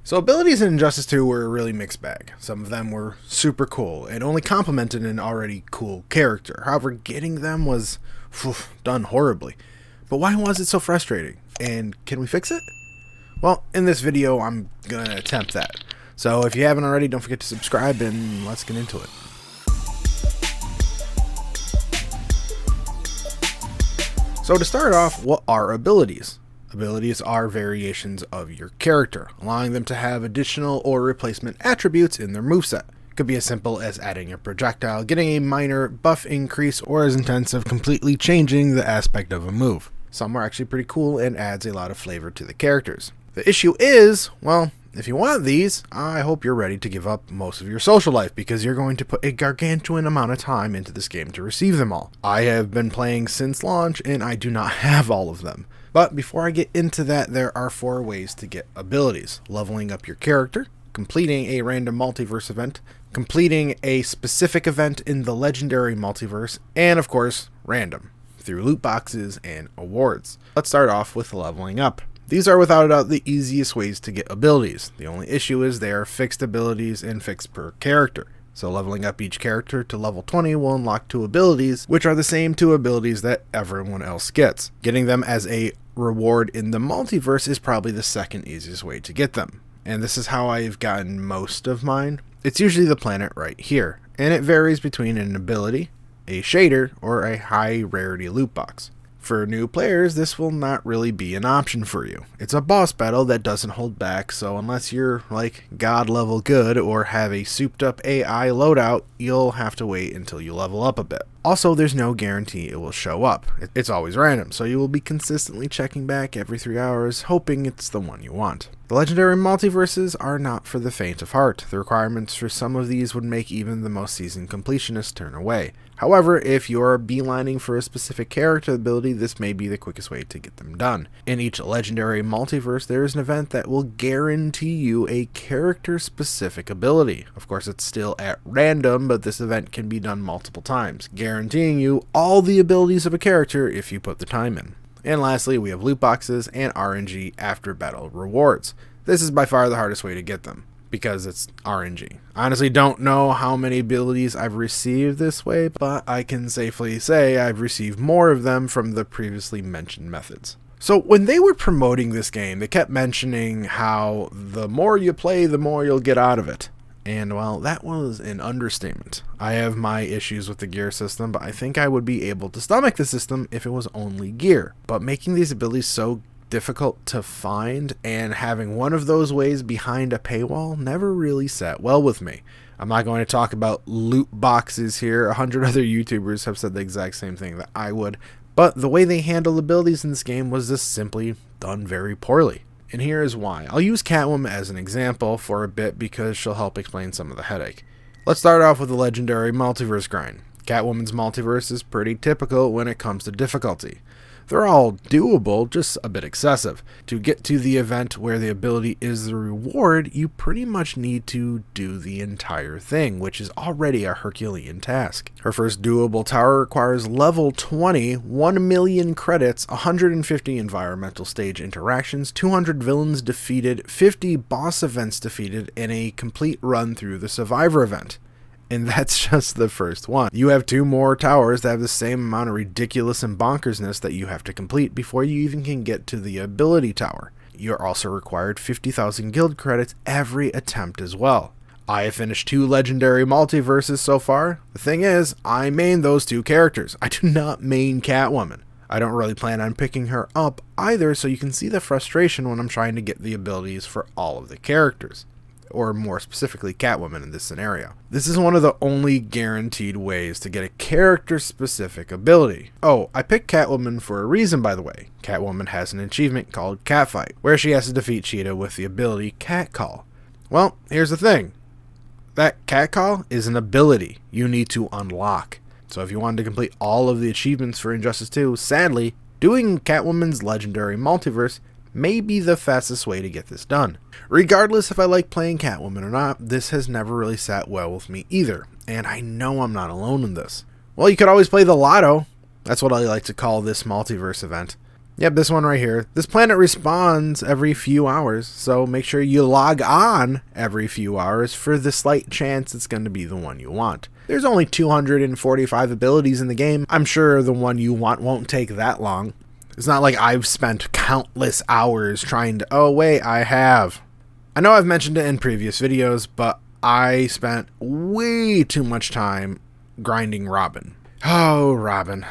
So abilities in Injustice 2 were a really mixed bag. Some of them were super cool and only complemented an already cool character. However, getting them was done horribly. But why was it so frustrating? And can we fix it? Well, in this video, I'm going to attempt that. So if you haven't already, don't forget to subscribe and let's get into it. So to start off, what are abilities? Abilities are variations of your character, allowing them to have additional or replacement attributes in their moveset. It could be as simple as adding a projectile, getting a minor buff increase, or as intense as completely changing the aspect of a move. Some are actually pretty cool and adds a lot of flavor to the characters. The issue is, well, if you want these, I hope you're ready to give up most of your social life because you're going to put a gargantuan amount of time into this game to receive them all. I have been playing since launch and I do not have all of them. But before I get into that, there are 4 ways to get abilities. Leveling up your character, completing a random multiverse event, completing a specific event in the legendary multiverse, and of course, random, through loot boxes and awards. Let's start off with leveling up. These are without a doubt the easiest ways to get abilities. The only issue is they are fixed abilities and fixed per character. So leveling up each character to level 20 will unlock 2 abilities, which are the same 2 abilities that everyone else gets. Getting them as a reward in the multiverse is probably the second easiest way to get them. And this is how I've gotten most of mine. It's usually the planet right here, and it varies between an ability, a shader, or a high rarity loot box. For new players, this will not really be an option for you. It's a boss battle that doesn't hold back, so unless you're like god level good or have a souped up AI loadout, you'll have to wait until you level up a bit. Also, there's no guarantee it will show up. It's always random, so you will be consistently checking back every 3 hours, hoping it's the one you want. The legendary multiverses are not for the faint of heart. The requirements for some of these would make even the most seasoned completionist turn away. However, if you're beelining for a specific character ability, this may be the quickest way to get them done. In each legendary multiverse, there is an event that will guarantee you a character-specific ability. Of course, it's still at random, but this event can be done multiple times, guaranteeing you all the abilities of a character if you put the time in. And lastly, we have loot boxes and RNG after battle rewards. This is by far the hardest way to get them, because it's RNG. I honestly don't know how many abilities I've received this way, but I can safely say I've received more of them from the previously mentioned methods. So when they were promoting this game, they kept mentioning how the more you play, the more you'll get out of it. And well, that was an understatement. I have my issues with the gear system, but I think I would be able to stomach the system if it was only gear. But making these abilities so difficult to find and having one of those ways behind a paywall never really sat well with me. I'm not going to talk about loot boxes here. 100 other YouTubers have said the exact same thing that I would. But the way they handled abilities in this game was just simply done very poorly. And here is why. I'll use Catwoman as an example for a bit because she'll help explain some of the headache. Let's start off with the legendary multiverse grind. Catwoman's multiverse is pretty typical when it comes to difficulty. They're all doable, just a bit excessive. To get to the event where the ability is the reward, you pretty much need to do the entire thing, which is already a Herculean task. Her first doable tower requires level 20, 1 million credits, 150 environmental stage interactions, 200 villains defeated, 50 boss events defeated, and a complete run through the Survivor event. And that's just the first one. You have 2 more towers that have the same amount of ridiculous and bonkersness that you have to complete before you even can get to the ability tower. You're also required 50,000 guild credits every attempt as well. I have finished 2 legendary multiverses so far. The thing is, I main those 2 characters. I do not main Catwoman. I don't really plan on picking her up either, so you can see the frustration when I'm trying to get the abilities for all of the characters. Or more specifically Catwoman in this scenario. This is one of the only guaranteed ways to get a character-specific ability. Oh, I picked Catwoman for a reason, by the way. Catwoman has an achievement called Catfight, where she has to defeat Cheetah with the ability Catcall. Well, here's the thing. That Catcall is an ability you need to unlock. So if you wanted to complete all of the achievements for Injustice 2, sadly, doing Catwoman's legendary multiverse may be the fastest way to get this done. Regardless if I like playing Catwoman or not, this has never really sat well with me either, and I know I'm not alone in this. Well, you could always play the Lotto. That's what I like to call this multiverse event. Yep, this one right here. This planet respawns every few hours, so make sure you log on every few hours for the slight chance it's going to be the one you want. There's only 245 abilities in the game. I'm sure the one you want won't take that long. It's not like I've spent countless hours trying to... Oh, wait, I have. I know I've mentioned it in previous videos, but I spent way too much time grinding Robin. Oh, Robin.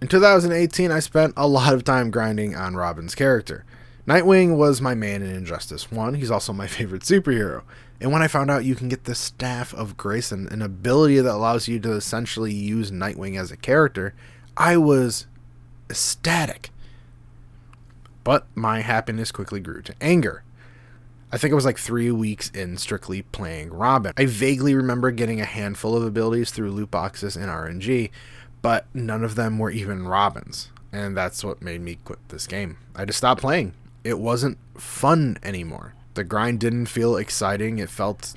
In 2018, I spent a lot of time grinding on Robin's character. Nightwing was my man in Injustice 1. He's also my favorite superhero. And when I found out you can get the Staff of Grayson, an ability that allows you to essentially use Nightwing as a character, I was ecstatic. But my happiness quickly grew to anger. I think it was like 3 weeks in strictly playing Robin. I vaguely remember getting a handful of abilities through loot boxes and RNG, but none of them were even Robin's, and that's what made me quit this game. I just stopped playing. It wasn't fun anymore. The grind didn't feel exciting. It felt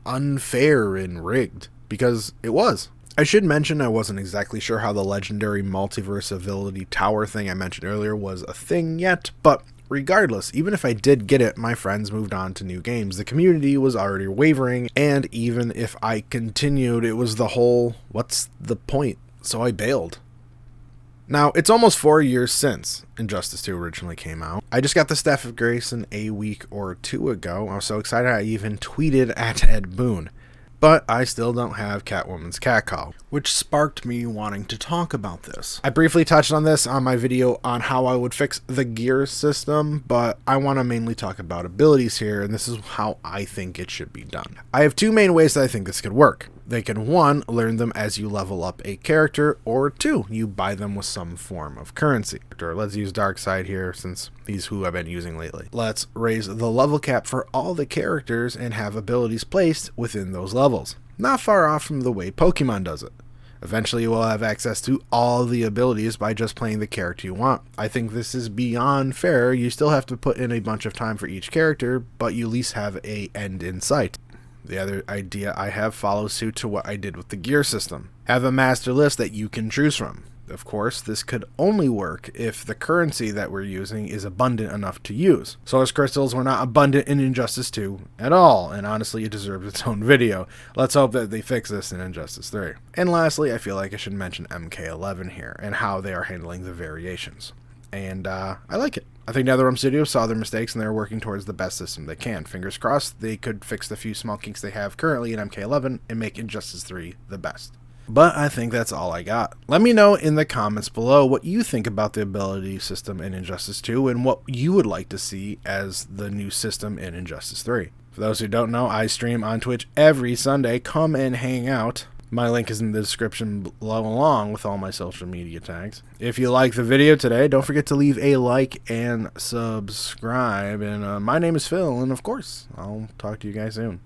unfair and rigged, because it was. I should mention I wasn't exactly sure how the legendary multiverse ability tower thing I mentioned earlier was a thing yet, but regardless, even if I did get it, my friends moved on to new games. The community was already wavering, and even if I continued, it was the whole, what's the point? So I bailed. Now, it's almost 4 years since Injustice 2 originally came out. I just got the Staff of Grayson a week or two ago. I was so excited I even tweeted at Ed Boon. But I still don't have Catwoman's catcall, which sparked me wanting to talk about this. I briefly touched on this on my video on how I would fix the gear system, but I want to mainly talk about abilities here, and this is how I think it should be done. I have two main ways that I think this could work. They can, 1, learn them as you level up a character, or 2, you buy them with some form of currency. Let's use Darkseid here, since he's who I've been using lately. Let's raise the level cap for all the characters and have abilities placed within those levels. Not far off from the way Pokemon does it. Eventually you will have access to all the abilities by just playing the character you want. I think this is beyond fair. You still have to put in a bunch of time for each character, but you at least have an end in sight. The other idea I have follows suit to what I did with the gear system. Have a master list that you can choose from. Of course, this could only work if the currency that we're using is abundant enough to use. Source crystals were not abundant in Injustice 2 at all, and honestly it deserves its own video. Let's hope that they fix this in Injustice 3. And lastly, I feel like I should mention MK11 here, and how they are handling the variations. And I like it. I think NetherRealm Studios saw their mistakes and they're working towards the best system they can. Fingers crossed they could fix the few small kinks they have currently in MK11 and make Injustice 3 the best. But I think that's all I got. Let me know in the comments below what you think about the ability system in Injustice 2 and what you would like to see as the new system in Injustice 3. For those who don't know, I stream on Twitch every Sunday. Come and hang out. My link is in the description below along with all my social media tags. If you like the video today, don't forget to leave a like and subscribe. And my name is Phil, and of course, I'll talk to you guys soon.